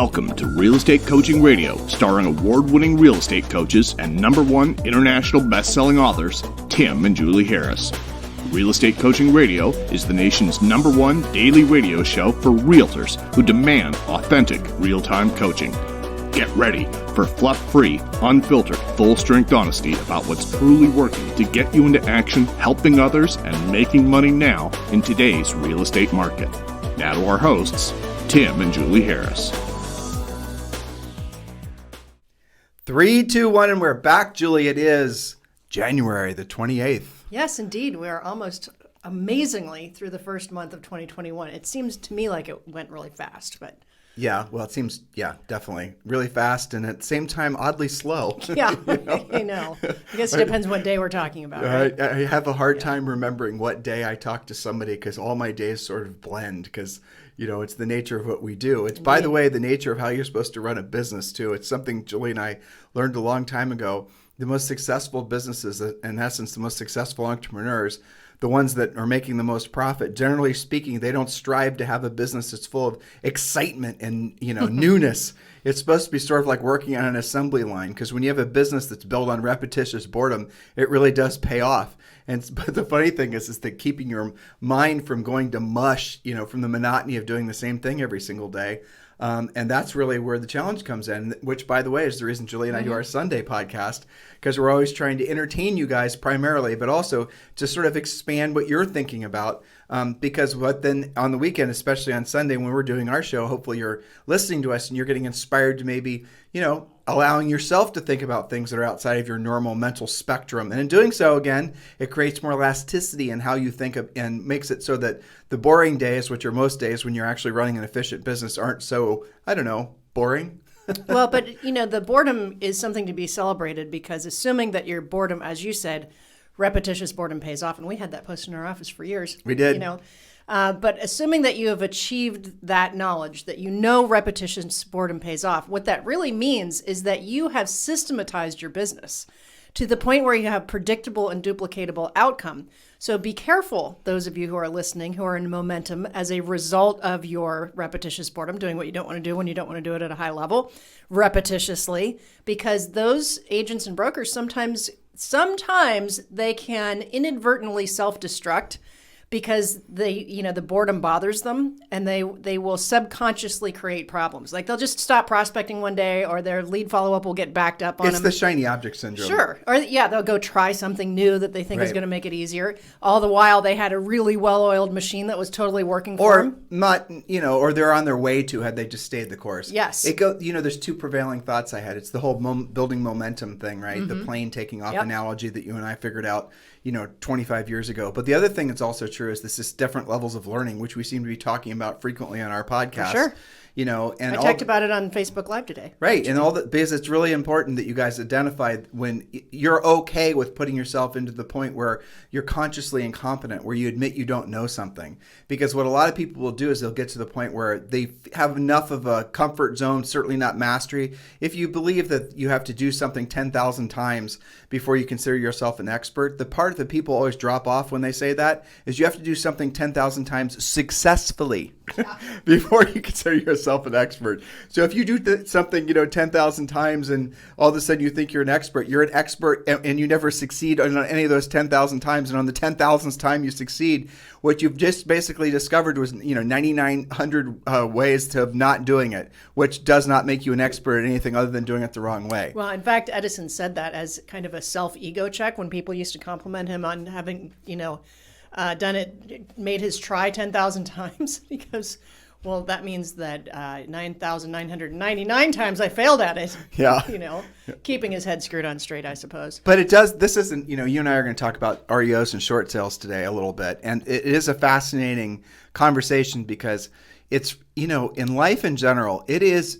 Welcome to Real Estate Coaching Radio, starring award-winning real estate coaches and #1 international best-selling authors, Tim and Julie Harris. Real Estate Coaching Radio is the nation's #1 daily radio show for realtors who demand authentic, real-time coaching. Get ready for fluff-free, unfiltered, full-strength honesty about what's truly working to get you into action, helping others, and making money now in today's real estate market. Now to our hosts, Tim and Julie Harris. 3, 2, 1, and we're back, Julie. It is January the 28th. Yes, indeed. We are almost amazingly through the first month of 2021. It seems to me like it went really fast, but... Yeah, well, it seems, definitely really fast and at the same time oddly slow. Yeah, I know. I guess it depends what day we're talking about, right? I have a hard time remembering what day I talk to somebody because all my days sort of blend because, it's the nature of what we do. It's, by the way, the nature of how you're supposed to run a business, too. It's something Julie and I learned a long time ago. The most successful businesses, in essence, the most successful entrepreneurs, the ones that are making the most profit, generally speaking, they don't strive to have a business that's full of excitement and, newness. It's supposed to be sort of like working on an assembly line because when you have a business that's built on repetitious boredom, it really does pay off. But the funny thing is that keeping your mind from going to mush, from the monotony of doing the same thing every single day. And that's really where the challenge comes in, which, by the way, is the reason Julie and I do our Sunday podcast, because we're always trying to entertain you guys primarily, but also to sort of expand what you're thinking about. Because then on the weekend, especially on Sunday when we're doing our show, hopefully you're listening to us and you're getting inspired to maybe, allowing yourself to think about things that are outside of your normal mental spectrum. And in doing so, again, it creates more elasticity in how you think of, and makes it so that the boring days, which are most days when you're actually running an efficient business, aren't so, boring. Well, but, the boredom is something to be celebrated because assuming that your boredom, as you said, repetitious boredom pays off. And we had that posted in our office for years. We did. But assuming that you have achieved that knowledge, that repetitious boredom pays off, what that really means is that you have systematized your business to the point where you have predictable and duplicatable outcome. So be careful, those of you who are listening, who are in momentum as a result of your repetitious boredom, doing what you don't want to do when you don't want to do it at a high level, repetitiously, because those agents and brokers sometimes they can inadvertently self-destruct because the boredom bothers them and they will subconsciously create problems. Like they'll just stop prospecting one day or their lead follow-up will get backed up on them. It's the shiny object syndrome. Sure. Or they'll go try something new that they think is going to make it easier. All the while they had a really well-oiled machine that was totally working for them. Or not, or they're on their way to had they just stayed the course. Yes. There's two prevailing thoughts I had. It's the whole building momentum thing, right? Mm-hmm. The plane taking off analogy that you and I figured out 25 years ago. But the other thing that's also true is this is different levels of learning, which we seem to be talking about frequently on our podcast. For sure. And I talked about it on Facebook Live today. Right. And because it's really important that you guys identify when you're okay with putting yourself into the point where you're consciously incompetent, where you admit you don't know something. Because what a lot of people will do is they'll get to the point where they have enough of a comfort zone, certainly not mastery. If you believe that you have to do something 10,000 times before you consider yourself an expert, the part that people always drop off when they say that is you have to do something 10,000 times successfully before you consider yourself an expert. So if you do something, 10,000 times and all of a sudden you think you're an expert and you never succeed on any of those 10,000 times. And on the 10,000th time you succeed, what you've just basically discovered was, 9,900 ways of not doing it, which does not make you an expert at anything other than doing it the wrong way. Well, in fact, Edison said that as kind of a self-ego check when people used to compliment him on having, done it, made his try 10,000 times because, well, that means that 9,999 times I failed at it. Yeah. Keeping his head screwed on straight, I suppose. But this isn't, you and I are going to talk about REOs and short sales today a little bit. And it is a fascinating conversation because it's, in life in general, it is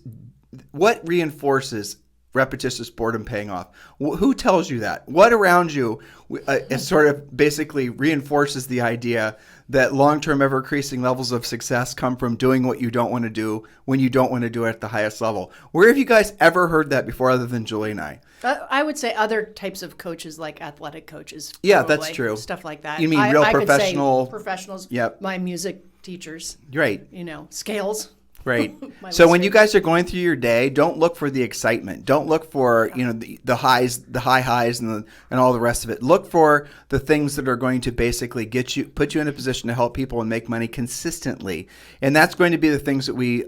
what reinforces repetitious boredom paying off. Who tells you that? What around you it sort of basically reinforces the idea that long-term ever-increasing levels of success come from doing what you don't want to do when you don't want to do it at the highest level? Where have you guys ever heard that before other than Julie and I? I would say other types of coaches like athletic coaches. Yeah, probably, that's true. Stuff like that. You mean real I professional? Could say professionals. Yep. My music teachers. Right. Scales. Right. So when you guys are going through your day, don't look for the excitement. Don't look for, the highs, the high highs and all the rest of it. Look for the things that are going to basically put you in a position to help people and make money consistently. And that's going to be the things that we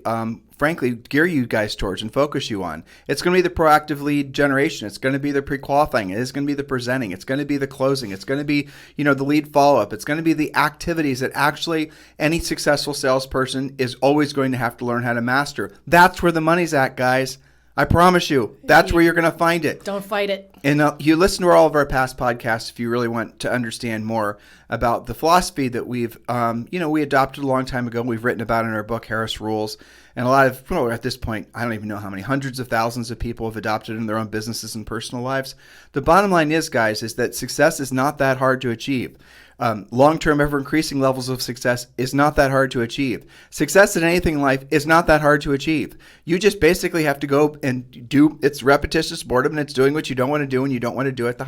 frankly, gear you guys towards and focus you on. It's going to be the proactive lead generation. It's going to be the pre-qualifying. It is going to be the presenting. It's going to be the closing. It's going to be, the lead follow-up. It's going to be the activities that actually any successful salesperson is always going to have to learn how to master. That's where the money's at, guys. I promise you, that's where you're going to find it. Don't fight it. And you listen to all of our past podcasts if you really want to understand more about the philosophy that we adopted a long time ago. We've written about in our book, Harris Rules. And a lot of, at this point, I don't even know how many hundreds of thousands of people have adopted it in their own businesses and personal lives. The bottom line is, guys, is that success is not that hard to achieve. Long-term, ever-increasing levels of success is not that hard to achieve. Success in anything in life is not that hard to achieve. You just basically have to go and do, it's repetitious boredom, and it's doing what you don't want to do, and you don't want to do it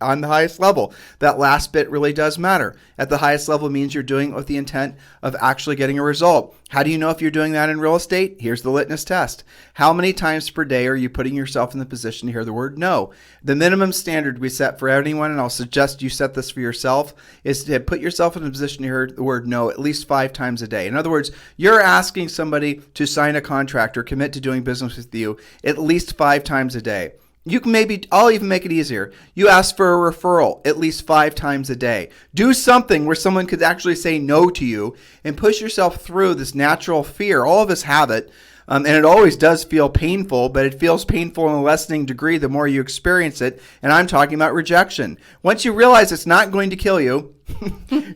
on the highest level. That last bit really does matter. At the highest level means you're doing it with the intent of actually getting a result. How do you know if you're doing that in real estate? Here's the litmus test. How many times per day are you putting yourself in the position to hear the word no? The minimum standard we set for anyone, and I'll suggest you set this for yourself, is to put yourself in a position to hear the word no at least 5 times a day. In other words, you're asking somebody to sign a contract or commit to doing business with you at least 5 times a day. You can I'll even make it easier. You ask for a referral at least 5 times a day. Do something where someone could actually say no to you and push yourself through this natural fear. All of us have it. And it always does feel painful, but it feels painful in a lessening degree the more you experience it. And I'm talking about rejection. Once you realize it's not going to kill you,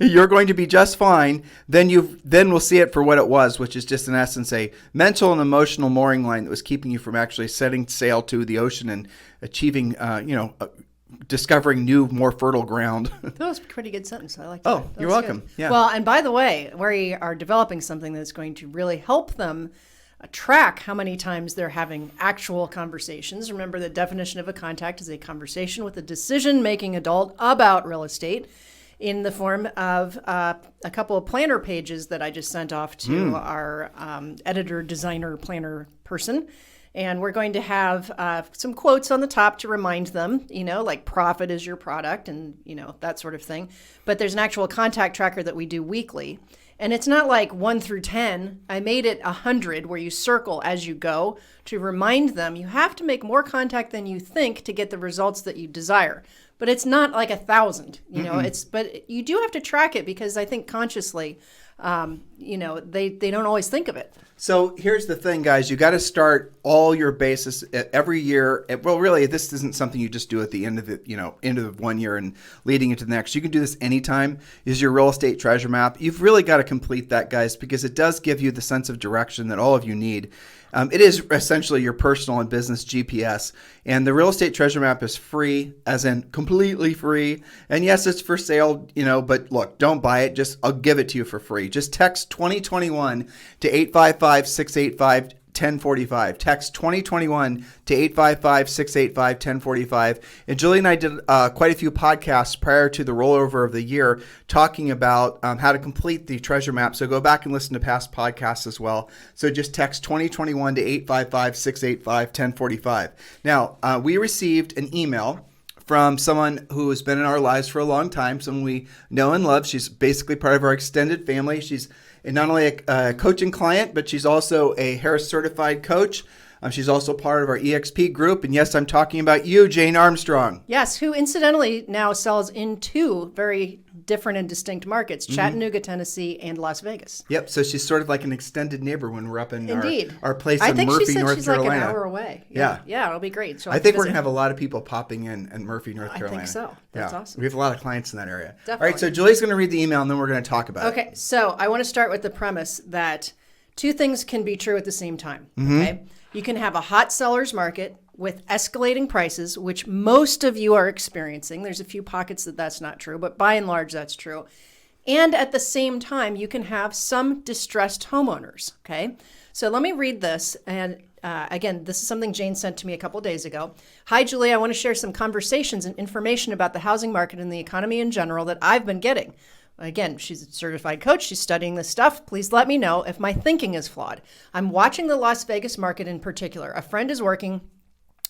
you're going to be just fine, then we'll see it for what it was, which is just in essence a mental and emotional mooring line that was keeping you from actually setting sail to the ocean and achieving, discovering new, more fertile ground. That was a pretty good sentence. I like that. Oh, you're welcome. Good. Yeah. Well, and by the way, we are developing something that's going to really help them track how many times they're having actual conversations. Remember, the definition of a contact is a conversation with a decision-making adult about real estate in the form of a couple of planner pages that I just sent off to our editor, designer, planner person. And we're going to have some quotes on the top to remind them, like profit is your product and, that sort of thing. But there's an actual contact tracker that we do weekly. And it's not like 1 through 10. I made it 100 where you circle as you go to remind them you have to make more contact than you think to get the results that you desire. But it's not like 1,000, but you do have to track it because I think consciously, they don't always think of it. So here's the thing, guys. You got to start all your basis every year. Well, really, this isn't something you just do at the end of the, end of 1 year and leading into the next. You can do this anytime. Is your real estate treasure map. You've really got to complete that, guys, because it does give you the sense of direction that all of you need. It is essentially your personal and business GPS. And the real estate treasure map is free, as in completely free. And yes, it's for sale, but look, don't buy it. I'll give it to you for free. Just text 2021 to 855-685-1045. Text 2021 to 855-685-1045. And Julie and I did quite a few podcasts prior to the rollover of the year talking about how to complete the treasure map. So go back and listen to past podcasts as well. So just text 2021 to 855-685-1045. Now, we received an email from someone who has been in our lives for a long time, someone we know and love. She's basically part of our extended family. She's not only a coaching client, but she's also a Harris certified coach. She's also part of our EXP group. And yes, I'm talking about you, Jane Armstrong. Yes, who incidentally now sells in 2 very different and distinct markets, Chattanooga, Tennessee, and Las Vegas. Yep, so she's sort of like an extended neighbor when we're up in our place I in think Murphy, she said North she's Carolina. Like an hour away. Yeah, it'll be great. So I think we're going to have a lot of people popping in Murphy, North Carolina. I think so. That's awesome. We have a lot of clients in that area. Definitely. All right, so Julie's going to read the email, and then we're going to talk about it. Okay, so I want to start with the premise that 2 things can be true at the same time. Okay, you can have a hot seller's market with escalating prices, which most of you are experiencing. There's a few pockets that's not true, but by and large, that's true. And at the same time, you can have some distressed homeowners. Okay, so let me read this. And again, this is something Jane sent to me a couple days ago. Hi, Julie. I want to share some conversations and information about the housing market and the economy in general that I've been getting. Again, she's a certified coach. She's studying this stuff. Please let me know if my thinking is flawed. I'm watching the Las Vegas market in particular. A friend is working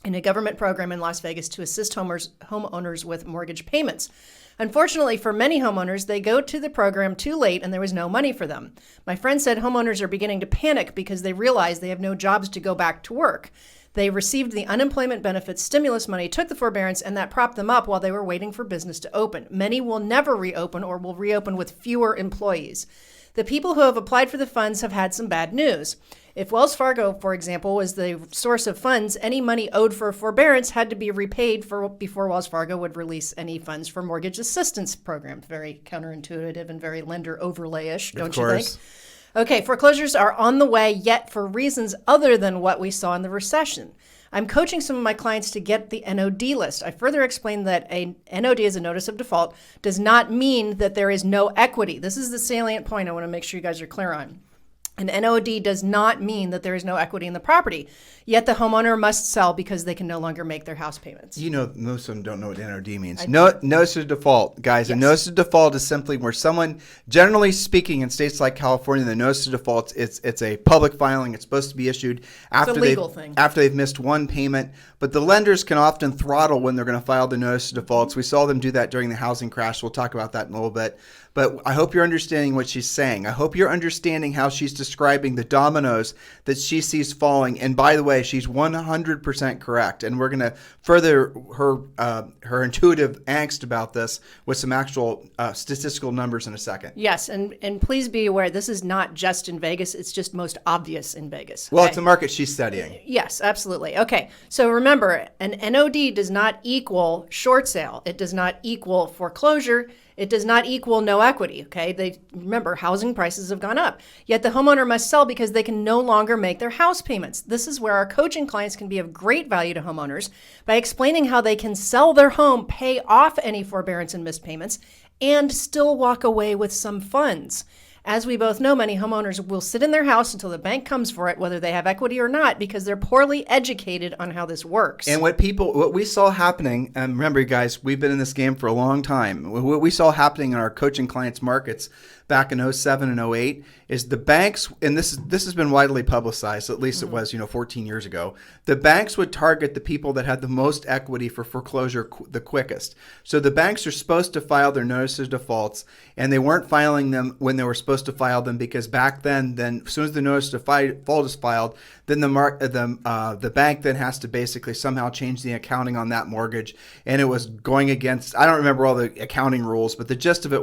in a government program in Las Vegas to assist homeowners with mortgage payments. Unfortunately, for many homeowners, they go to the program too late and there was no money for them. My friend said homeowners are beginning to panic because they realize they have no jobs to go back to work. They received the unemployment benefits stimulus money, took the forbearance, and that propped them up while they were waiting for business to open. Many will never reopen or will reopen with fewer employees. The people who have applied for the funds have had some bad news. If Wells Fargo, for example, was the source of funds, any money owed for forbearance had to be repaid before Wells Fargo would release any funds for mortgage assistance programs. Very counterintuitive and very lender overlay-ish, don't you think? Okay, foreclosures are on the way, yet for reasons other than what we saw in the recession. I'm coaching some of my clients to get the NOD list. I further explained that a NOD is a notice of default, does not mean that there is no equity. This is the salient point I want to make sure you guys are clear on. An NOD does not mean that there is no equity in the property, yet the homeowner must sell because they can no longer make their house payments. You know, most of them don't know what NOD means. Notice of default, guys. Yes. A notice of default is simply where someone, generally speaking, in states like California, the notice of default, it's a public filing. It's supposed to be issued after they've missed one payment. But the lenders can often throttle when they're going to file the notice of defaults. We saw them do that during the housing crash. We'll talk about that in a little bit. But I hope you're understanding what she's saying. I hope you're understanding how she's describing the dominoes that she sees falling. And by the way, she's 100% correct. And we're going to further her intuitive angst about this with some actual statistical numbers in a second. Yes, and please be aware, this is not just in Vegas. It's just most obvious in Vegas. Well, it's a market she's studying. Yes, absolutely. Okay, so remember, an NOD does not equal short sale. It does not equal foreclosure. It does not equal no equity, okay? Remember, housing prices have gone up. Yet the homeowner must sell because they can no longer make their house payments. This is where our coaching clients can be of great value to homeowners by explaining how they can sell their home, pay off any forbearance and missed payments, and still walk away with some funds. As we both know, many homeowners will sit in their house until the bank comes for it, whether they have equity or not, because they're poorly educated on how this works. And what we saw happening, and remember, guys, we've been in this game for a long time. What we saw happening in our coaching clients' markets back in 07 and 08 is the banks, and this has been widely publicized, at least it was 14 years ago, the banks would target the people that had the most equity for foreclosure the quickest. So the banks are supposed to file their notices of defaults, and they weren't filing them when they were supposed to file them, because back then as soon as the notice of default is filed, then the bank then has to basically somehow change the accounting on that mortgage, and it was going against, I don't remember all the accounting rules, but the gist of it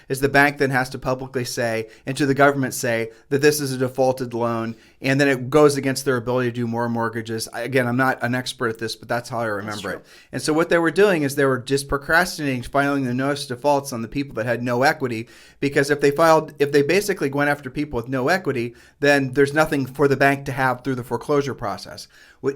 is the bank then has to publicly say, and to the government say, that this is a defaulted loan, and then it goes against their ability to do more mortgages. Again, I'm not an expert at this, but that's how I remember it. And so what they were doing is they were just procrastinating filing the notice of defaults on the people that had no equity, because if they basically went after people with no equity, then there's nothing for the bank to have through the foreclosure process.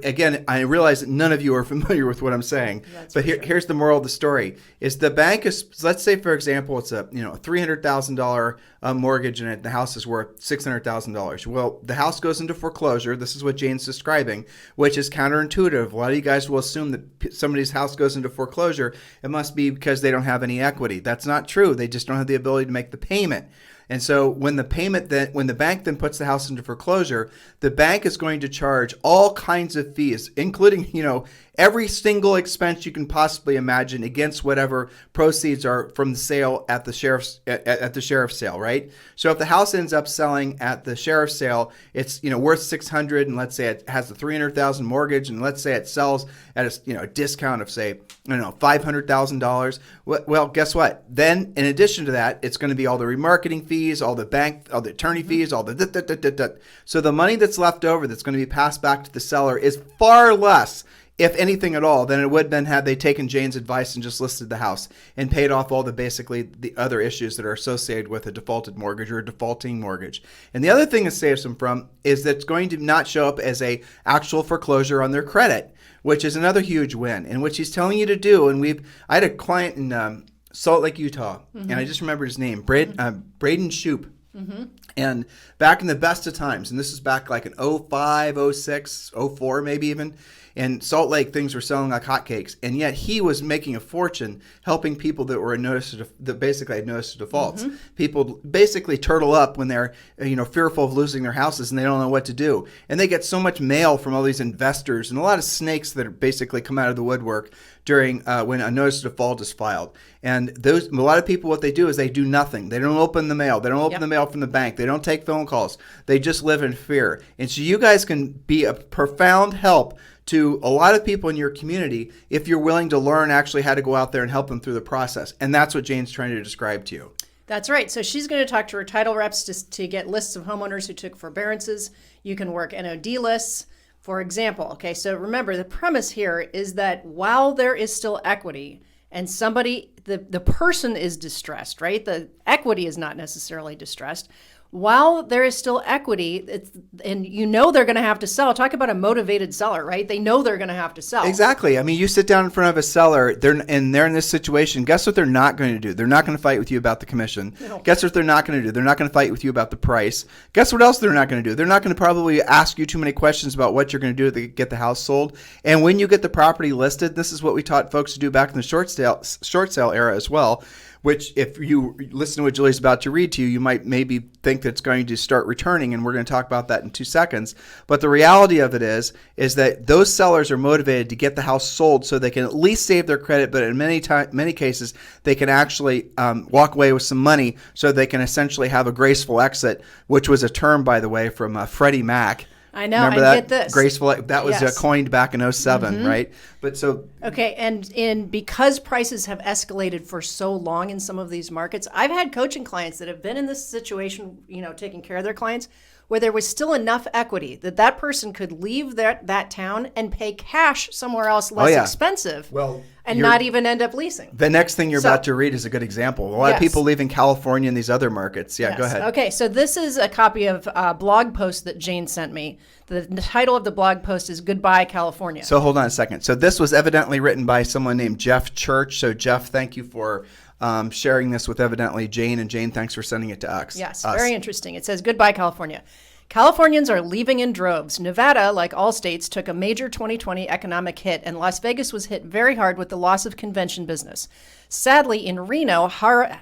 Again, I realize that none of you are familiar with what I'm saying, but here's the moral of the story: is the bank is, let's say for example, it's a $300,000 mortgage, and the house is worth $600,000. Well, the house goes into foreclosure. This is what Jane's describing, which is counterintuitive. A lot of you guys will assume that somebody's house goes into foreclosure, it must be because they don't have any equity. That's not true. They just don't have the ability to make the payment. And so when the bank then puts the house into foreclosure, the bank is going to charge all kinds of fees, including, every single expense you can possibly imagine against whatever proceeds are from the sale at the sheriff's sale, right? So if the house ends up selling at the sheriff's sale, it's worth $600,000, and let's say it has a $300,000 mortgage, and let's say it sells at a discount of say $500,000. Well, guess what? Then in addition to that, it's going to be all the remarketing fees, all the attorney fees, all the So the money that's left over that's going to be passed back to the seller is far less, if anything at all, than it would have been had they taken Jane's advice and just listed the house and paid off all the other issues that are associated with a defaulted mortgage or a defaulting mortgage. And the other thing it saves them from is that it's going to not show up as a actual foreclosure on their credit, which is another huge win, and what she's telling you to do. And I had a client in Salt Lake, Utah, and I just remembered his name, Braden Shoup. And back in the best of times, and this is back like in 05, 06, 04 maybe even, In Salt Lake, things were selling like hotcakes, and yet he was making a fortune helping people that were that basically had notice of defaults. People basically turtle up when they're fearful of losing their houses and they don't know what to do, and they get so much mail from all these investors and a lot of snakes that are basically come out of the woodwork during when a notice of default is filed. And a lot of people, what they do is they do nothing. They don't open the mail. They don't open the mail from the bank. They don't take phone calls. They just live in fear. And so you guys can be a profound help to a lot of people in your community if you're willing to learn actually how to go out there and help them through the process. And that's what Jane's trying to describe to you. That's right. So she's going to talk to her title reps to get lists of homeowners who took forbearances. You can work NOD lists, for example. Okay, so remember, the premise here is that while there is still equity and the person is distressed, right? The equity is not necessarily distressed. While there is still equity, and they're going to have to sell. Talk about a motivated seller, right? They know they're going to have to sell. Exactly. I mean, you sit down in front of a seller, they're in this situation. Guess what they're not going to do? They're not going to fight with you about the commission. No. Guess what they're not going to do? They're not going to fight with you about the price. Guess what else they're not going to do? They're not going to probably ask you too many questions about what you're going to do to get the house sold. And when you get the property listed, this is what we taught folks to do back in the short sale era as well, which if you listen to what Julie's about to read to you, you might maybe think that it's going to start returning, and we're going to talk about that in 2 seconds. But the reality of it is that those sellers are motivated to get the house sold so they can at least save their credit, but in many cases, they can actually walk away with some money so they can essentially have a graceful exit, which was a term, by the way, from Freddie Mac. I know. Remember I that? get this. Graceful. That was coined back in 07, right? But so. Okay, and because prices have escalated for so long in some of these markets, I've had coaching clients that have been in this situation, taking care of their clients, where there was still enough equity that person could leave that town and pay cash somewhere else less expensive. And not even end up leasing. The next thing you're about to read is a good example. A lot of people leaving California and these other markets. Yeah, go ahead. Okay, so this is a copy of a blog post that Jane sent me. The title of the blog post is Goodbye, California. So hold on a second. So this was evidently written by someone named Jeff Church. So Jeff, thank you for sharing this with evidently Jane. And Jane, thanks for sending it to us. Yes, very interesting. It says, Goodbye, California. Californians are leaving in droves. Nevada, like all states, took a major 2020 economic hit, and Las Vegas was hit very hard with the loss of convention business. Sadly, in Reno, Harrah's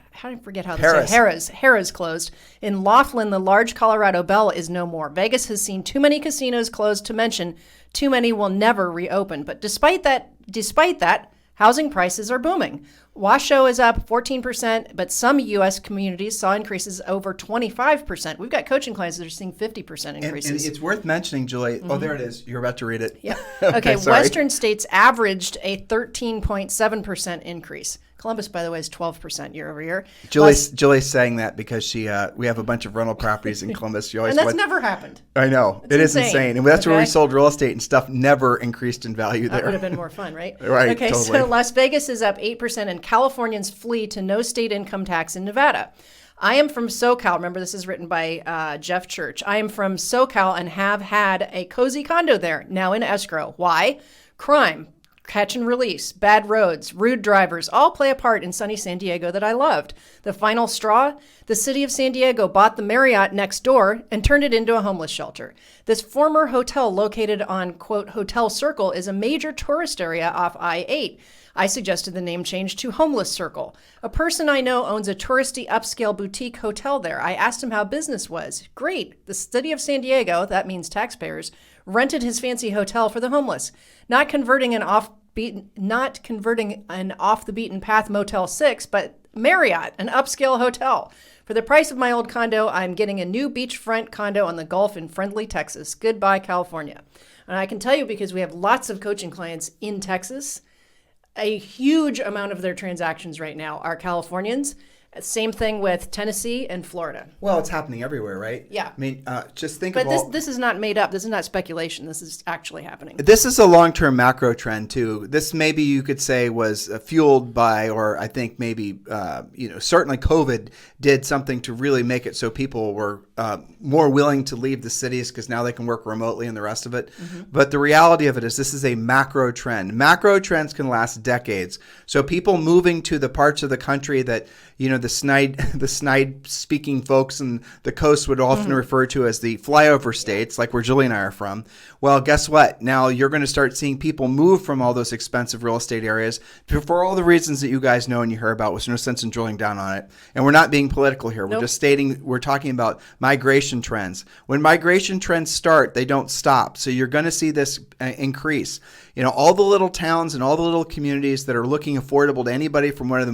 closed. In Laughlin, the large Colorado Bell is no more. Vegas has seen too many casinos closed to mention too many will never reopen. But despite that, housing prices are booming. Washoe is up 14%, but some U.S. communities saw increases over 25%. We've got coaching clients that are seeing 50% increases. And it's worth mentioning, Julie. Oh, there it is. You're about to read it. Yeah. Okay, Western states averaged a 13.7% increase. Columbus, by the way, is 12% year over year. Julie's saying that because we have a bunch of rental properties in Columbus. And that's never happened. I know. It is insane. And that's where we sold real estate, and stuff never increased in value there. That would have been more fun, right? Right, okay, totally. So Las Vegas is up 8%, and Californians flee to no state income tax in Nevada. I am from SoCal. Remember, this is written by Jeff Church. I am from SoCal and have had a cozy condo there, now in escrow. Why? Crime, catch and release, bad roads, rude drivers all play a part in sunny San Diego that I loved. The final straw? The city of San Diego bought the Marriott next door and turned it into a homeless shelter. This former hotel located on, quote, Hotel Circle is a major tourist area off I-8. I suggested the name change to Homeless Circle. A person I know owns a touristy upscale boutique hotel there. I asked him how business was. Great. The city of San Diego, that means taxpayers, rented his fancy hotel for the homeless. Not converting an off the beaten path Motel 6, but Marriott, an upscale hotel. For the price of my old condo, I'm getting a new beachfront condo on the Gulf in friendly Texas. Goodbye, California. And I can tell you, because we have lots of coaching clients in Texas, a huge amount of their transactions right now are Californians. Same thing with Tennessee and Florida. Well, it's happening everywhere, right? Yeah. I mean, just think of all... But this is not made up. This is not speculation. This is actually happening. This is a long-term macro trend, too. This maybe you could say was fueled by, or I think maybe, certainly COVID did something to really make it so people were more willing to leave the cities because now they can work remotely and the rest of it. Mm-hmm. But the reality of it is this is a macro trend. Macro trends can last decades. So people moving to the parts of the country that, the snide speaking folks in the coast would often refer to as the flyover states, like where Julie and I are from. Well, guess what? Now you're going to start seeing people move from all those expensive real estate areas for all the reasons that you guys know and you hear about. There's no sense in drilling down on it. And we're not being political here. We're just stating, we're talking about migration trends. When migration trends start, they don't stop. So you're going to see this increase. All the little towns and all the little communities that are looking affordable to anybody from one of the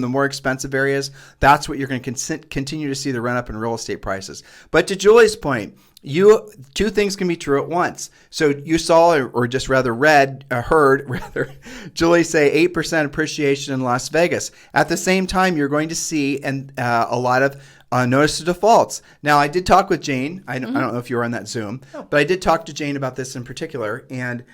more expensive areas, that's what you're going to continue to see the run up in real estate prices. But to Julie's point, two things can be true at once. So you saw, or just rather heard Julie say 8% appreciation in Las Vegas. At the same time, you're going to see a lot of notice of defaults. Now, I did talk with Jane. I don't know if you were on that Zoom, but I did talk to Jane about this in particular. And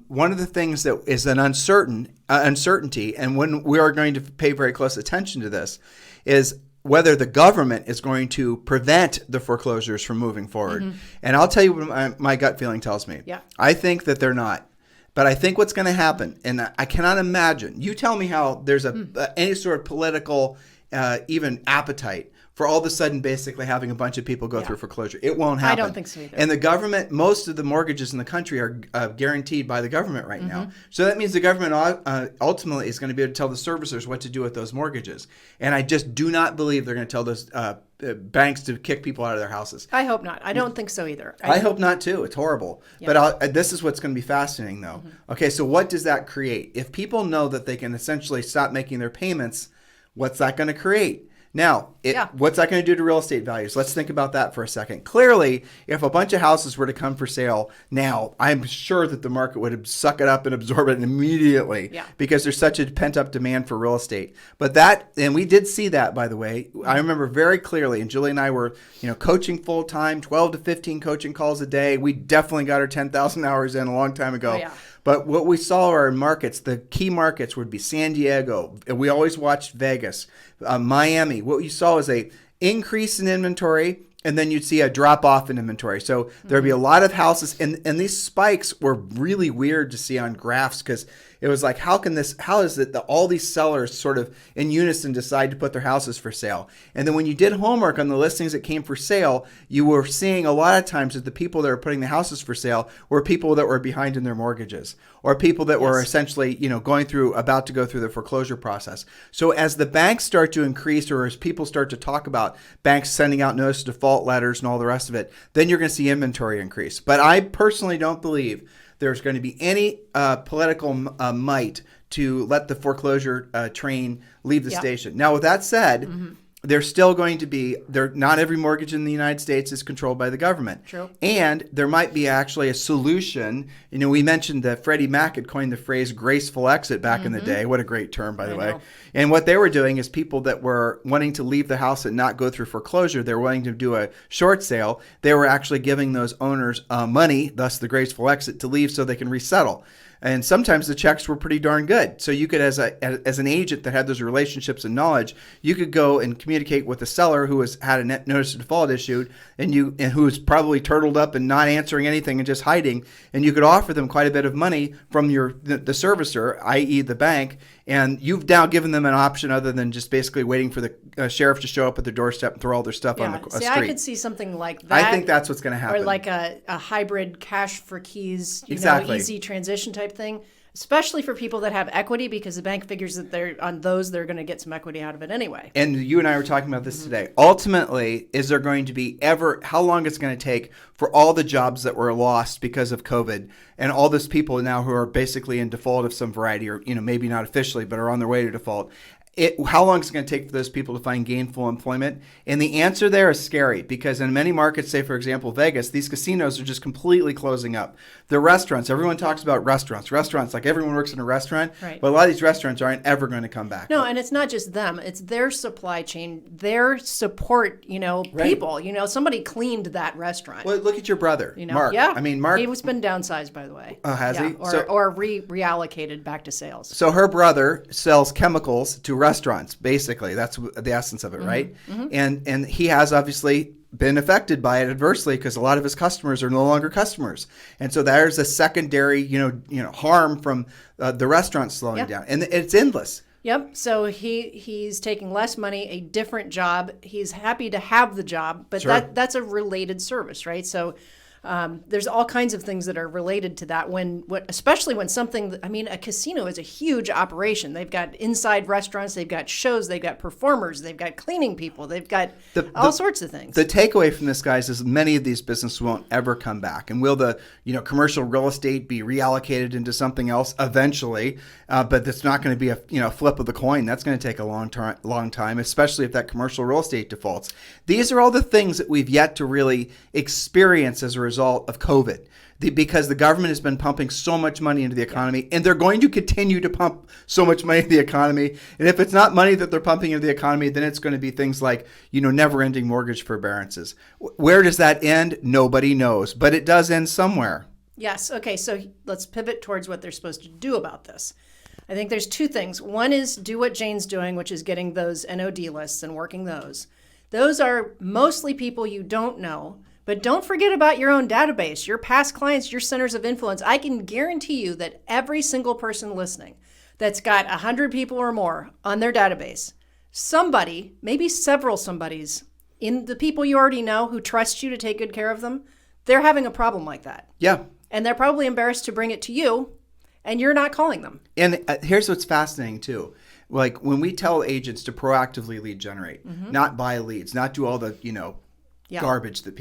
one of the things that is an uncertainty, and when we are going to pay very close attention to this, is whether the government is going to prevent the foreclosures from moving forward. And I'll tell you what my gut feeling tells me. Yeah. I think that they're not. But I think what's going to happen, and I cannot imagine, you tell me how there's any sort of political even appetite for all of a sudden basically having a bunch of people go through foreclosure. It won't happen. I don't think so either. And the government, most of the mortgages in the country are guaranteed by the government right now. So that means the government ultimately is going to be able to tell the servicers what to do with those mortgages. And I just do not believe they're going to tell those banks to kick people out of their houses. I hope not. I don't think so either. I hope not too. It's horrible. Yeah. But this is what's going to be fascinating though. Okay, so what does that create? If people know that they can essentially stop making their payments, what's that going to create? Now, what's that going to do to real estate values? Let's think about that for a second. Clearly, if a bunch of houses were to come for sale now, I'm sure that the market would suck it up and absorb it immediately because there's such a pent-up demand for real estate. But and we did see that, by the way. I remember very clearly, and Julie and I were coaching full-time, 12 to 15 coaching calls a day. We definitely got our 10,000 hours in a long time ago. Oh, yeah. But what we saw are markets, the key markets would be San Diego. We always watched Vegas, Miami. What you saw is a increase in inventory, and then you'd see a drop off in inventory. So there'd be a lot of houses, and these spikes were really weird to see on graphs because it was like, how is it that all these sellers sort of in unison decide to put their houses for sale? And then when you did homework on the listings that came for sale, you were seeing a lot of times that the people that were putting the houses for sale were people that were behind in their mortgages or people that were essentially, about to go through the foreclosure process. So as the banks start to increase, or as people start to talk about banks sending out notice of default letters and all the rest of it, then you're going to see inventory increase. But I personally don't believe there's going to be any political might to let the foreclosure train leave the station. Now, with that said, there's still going to be, not every mortgage in the United States is controlled by the government. True. And there might be actually a solution. We mentioned that Freddie Mac had coined the phrase graceful exit back in the day. What a great term, by the way. And what they were doing is people that were wanting to leave the house and not go through foreclosure, they're wanting to do a short sale. They were actually giving those owners money, thus the graceful exit, to leave so they can resettle. And sometimes the checks were pretty darn good. So you could, as an agent that had those relationships and knowledge, you could go and communicate with the seller who had a notice of default issued and who was probably turtled up and not answering anything and just hiding. And you could offer them quite a bit of money from the servicer, i.e. the bank. And you've now given them an option other than just basically waiting for the sheriff to show up at their doorstep and throw all their stuff on the street. I could see something like that. I think that's what's going to happen. Or like a hybrid cash for keys, easy transition type thing, especially for people that have equity, because the bank figures that they're going to get some equity out of it anyway. And you and I were talking about this today. Ultimately, is there going to be how long it's going to take for all the jobs that were lost because of COVID and all those people now who are basically in default of some variety, or maybe not officially, but are on their way to default? How long is it going to take for those people to find gainful employment? And the answer there is scary, because in many markets, say for example Vegas, these casinos are just completely closing up. The restaurants, everyone talks about restaurants, like everyone works in a restaurant, right. But a lot of these restaurants aren't ever going to come back. No, and it's not just them, it's their supply chain, their support, people. Somebody cleaned that restaurant. Well, look at your brother, Mark. Yeah. I mean, Mark. He's been downsized, by the way. Oh, has he? Or reallocated back to sales. So her brother sells chemicals to restaurants, basically. That's the essence of it, right? Mm-hmm. And he has obviously been affected by it adversely because a lot of his customers are no longer customers. And so there's a secondary, harm from the restaurant slowing down. And it's endless. Yep. So he's taking less money, a different job. He's happy to have the job, but Sure. that's a related service, right? So there's all kinds of things that are related to that. Especially when something, I mean, a casino is a huge operation. They've got inside restaurants, they've got shows, they've got performers, they've got cleaning people, they've got all sorts of things. The takeaway from this, guys, is many of these businesses won't ever come back. And will the commercial real estate be reallocated into something else eventually? But it's not going to be a flip of the coin. That's going to take a long time, especially if that commercial real estate defaults. These are all the things that we've yet to really experience as a result of COVID, because the government has been pumping so much money into the economy, and they're going to continue to pump so much money into the economy. And if it's not money that they're pumping into the economy, then it's going to be things like, never-ending mortgage forbearances. Where does that end? Nobody knows, but it does end somewhere. Yes. Okay. So let's pivot towards what they're supposed to do about this. I think there's two things. One is do what Jane's doing, which is getting those NOD lists and working those. Those are mostly people you don't know. But don't forget about your own database, your past clients, your centers of influence. I can guarantee you that every single person listening that's got 100 people or more on their database, somebody, maybe several somebodies, in the people you already know who trust you to take good care of them, they're having a problem like that. Yeah. And they're probably embarrassed to bring it to you, and you're not calling them. And here's what's fascinating, too. Like when we tell agents to proactively lead generate, not buy leads, not do all the, garbage that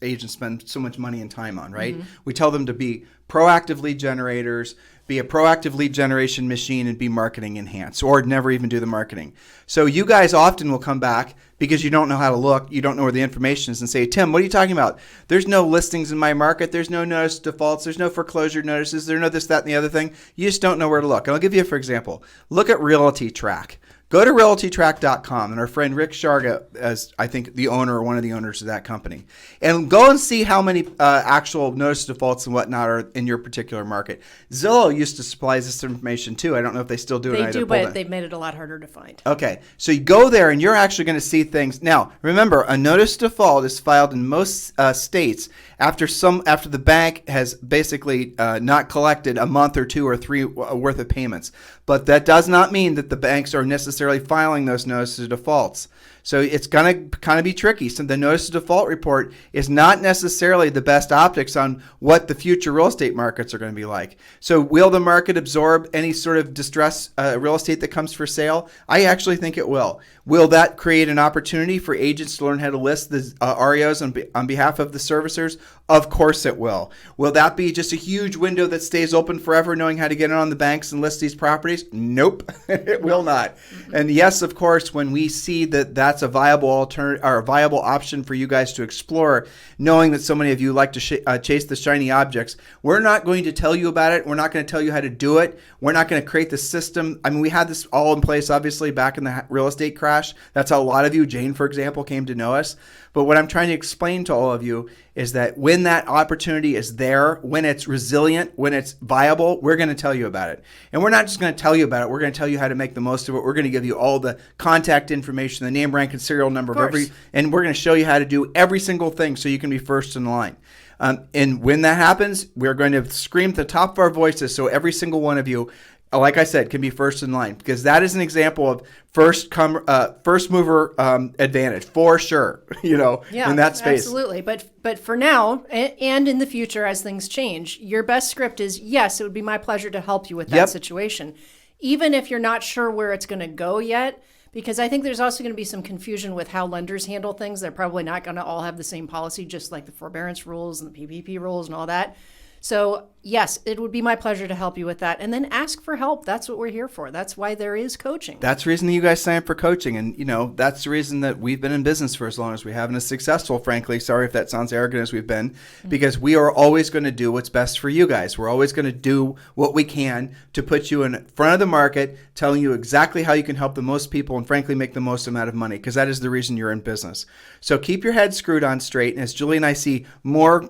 agents spend so much money and time on, right? We tell them to be proactive lead generators, be a proactive lead generation machine, and be marketing enhanced, or never even do the marketing. So you guys often will come back because you don't know how to look, you don't know where the information is, and say, Tim, what are you talking about? There's no listings in my market, there's no notice of defaults, there's no foreclosure notices, there's no this, that, and the other thing. You just don't know where to look. And I'll give you, for example, look at Realty Track. Go to realtytrack.com, and our friend Rick Sharga, as I think the owner or one of the owners of that company, and go and see how many actual notice defaults and whatnot are in your particular market. Zillow used to supply this information too. I don't know if they still do. They do, but they've made it a lot harder to find. Okay, so you go there and you're actually going to see things. Now, remember, a notice default is filed in most states after the bank has basically not collected a month or two or three worth of payments. But that does not mean that the banks are necessarily filing those notices of defaults. So it's going to kind of be tricky. So the notice of default report is not necessarily the best optics on what the future real estate markets are going to be like. So will the market absorb any sort of distress real estate that comes for sale? I actually think it will. Will that create an opportunity for agents to learn how to list the REOs on behalf of the servicers? Of course it will. Will that be just a huge window that stays open forever, knowing how to get in on the banks and list these properties? Nope, it will not. And yes, of course, when we see that that's a viable alternative or a viable option for you guys to explore, knowing that so many of you like to chase the shiny objects, we're not going to tell you about it. We're not going to tell you how to do it. We're not going to create the system. I mean, we had this all in place, obviously, back in the real estate crash. That's how a lot of you, Jane, for example, came to know us. But what I'm trying to explain to all of you is that when that opportunity is there, when it's resilient, when it's viable, we're going to tell you about it. And we're not just going to tell you about it. We're going to tell you how to make the most of it. We're going to give you all the contact information, the name, rank, and serial number of every, and we're going to show you how to do every single thing so you can be first in line. And when that happens, we're going to scream at the top of our voices so every single one of you, like I said, can be first in line, because that is an example of first mover advantage for sure. In that space. Absolutely. But for now and in the future, as things change, your best script is yes, it would be my pleasure to help you with that situation, even if you're not sure where it's going to go yet. Because I think there's also going to be some confusion with how lenders handle things. They're probably not going to all have the same policy, just like the forbearance rules and the PPP rules and all that. So yes, it would be my pleasure to help you with that. And then ask for help. That's what we're here for. That's why there is coaching. That's the reason that you guys sign up for coaching. And, that's the reason that we've been in business for as long as we have, and as successful, frankly. Sorry if that sounds arrogant, as we've been, because we are always going to do what's best for you guys. We're always going to do what we can to put you in front of the market, telling you exactly how you can help the most people and, frankly, make the most amount of money, because that is the reason you're in business. So keep your head screwed on straight. And as Julie and I see more,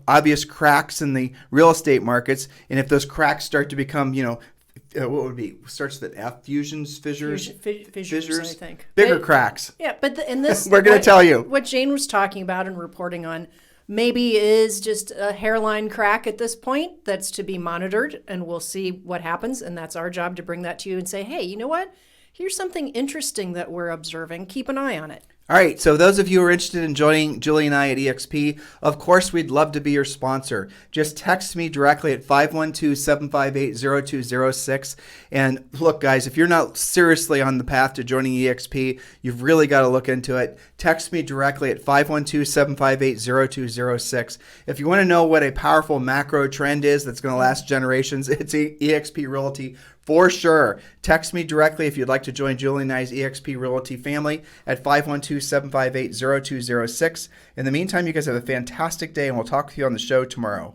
obvious cracks in the real estate markets, and if those cracks start to become, what would be starts with F, fusions, fissures, I think bigger cracks. Yeah, but in this, we're going to tell you what Jane was talking about and reporting on maybe is just a hairline crack at this point that's to be monitored, and we'll see what happens. And that's our job to bring that to you and say, hey, you know what? Here's something interesting that we're observing. Keep an eye on it. All right, so those of you who are interested in joining Julie and I at eXp, of course, we'd love to be your sponsor. Just text me directly at 512-758-0206. And look, guys, if you're not seriously on the path to joining eXp, you've really got to look into it. Text me directly at 512-758-0206. If you want to know what a powerful macro trend is that's going to last generations, it's eXp Realty. For sure. Text me directly if you'd like to join Julie and I's eXp Realty family at 512-758-0206. In the meantime, you guys have a fantastic day, and we'll talk with you on the show tomorrow.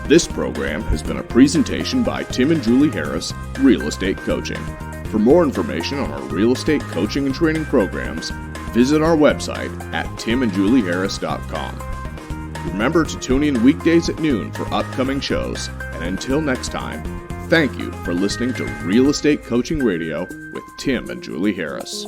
This program has been a presentation by Tim and Julie Harris, Real Estate Coaching. For more information on our real estate coaching and training programs, visit our website at timandjulieharris.com. Remember to tune in weekdays at noon for upcoming shows. And until next time, thank you for listening to Real Estate Coaching Radio with Tim and Julie Harris.